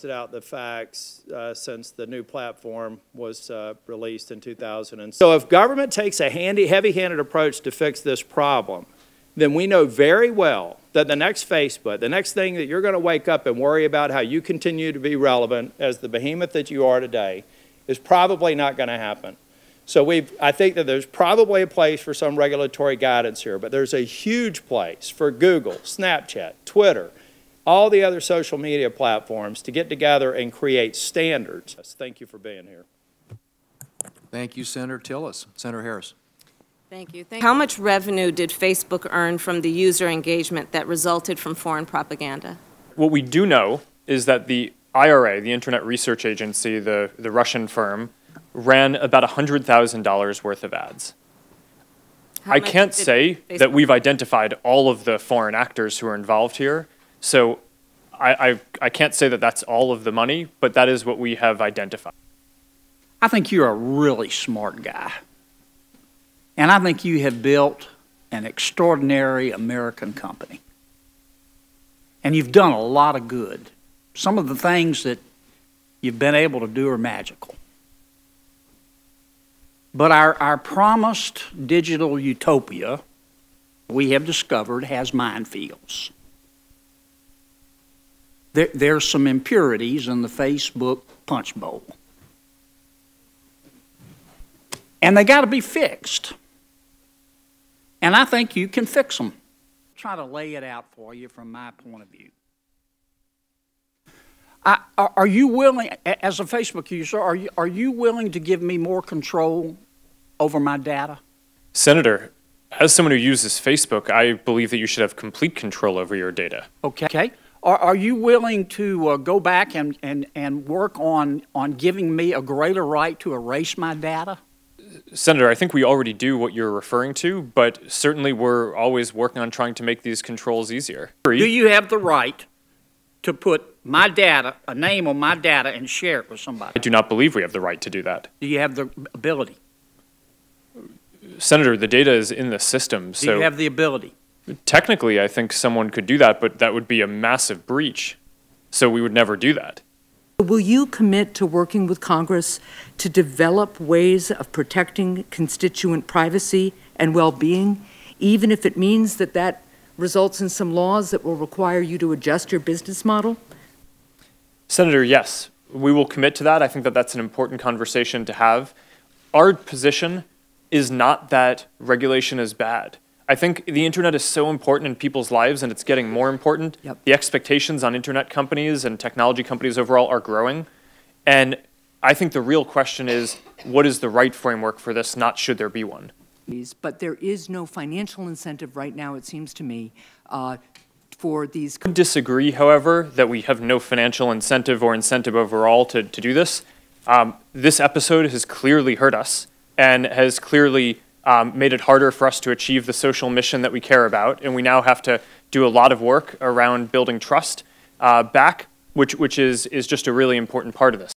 out the facts since the new platform was released in 2000. So if government takes a heavy-handed approach to fix this problem, then we know very well that the next Facebook, the next thing that you're going to wake up and worry about how you continue to be relevant as the behemoth that you are today is probably not going to happen. So I think that there's probably a place for some regulatory guidance here, but there's a huge place for Google, Snapchat, Twitter, all the other social media platforms to get together and create standards. Thank you for being here. Thank you, Senator Tillis. Senator Harris. Thank you. How much revenue did Facebook earn from the user engagement that resulted from foreign propaganda? What we do know is that the IRA, the Internet Research Agency, the Russian firm, ran about $100,000 worth of ads. I can't say that we've identified all of the foreign actors who are involved here, so I can't say that that's all of the money, but that is what we have identified. I think you're a really smart guy. And I think you have built an extraordinary American company. And you've done a lot of good. Some of the things that you've been able to do are magical. But our promised digital utopia, we have discovered, has minefields. There's some impurities in the Facebook punch bowl. And they got to be fixed. And I think you can fix them. Try to lay it out for you from my point of view. Are you willing, as a Facebook user, are you willing to give me more control over my data? Senator, as someone who uses Facebook, I believe that you should have complete control over your data. Okay. Are you willing to go back and work on giving me a greater right to erase my data? Senator, I think we already do what you're referring to, but certainly we're always working on trying to make these controls easier. Do you have the right to put my data, a name on my data, and share it with somebody? I do not believe we have the right to do that. Do you have the ability? Senator, the data is in the system, so... Do you have the ability? Technically, I think someone could do that, but that would be a massive breach, so we would never do that. Will you commit to working with Congress to develop ways of protecting constituent privacy and well-being, even if it means that that results in some laws that will require you to adjust your business model? Senator, yes, we will commit to that. I think that that's an important conversation to have. Our position is not that regulation is bad. I think the internet is so important in people's lives, and it's getting more important. Yep. The expectations on internet companies and technology companies overall are growing. And I think the real question is, what is the right framework for this, not should there be one? But there is no financial incentive right now, it seems to me, for these... I disagree, however, that we have no financial incentive or incentive overall to do this. This episode has clearly hurt us and has clearly made it harder for us to achieve the social mission that we care about, and we now have to do a lot of work around building trust back, which is just a really important part of this.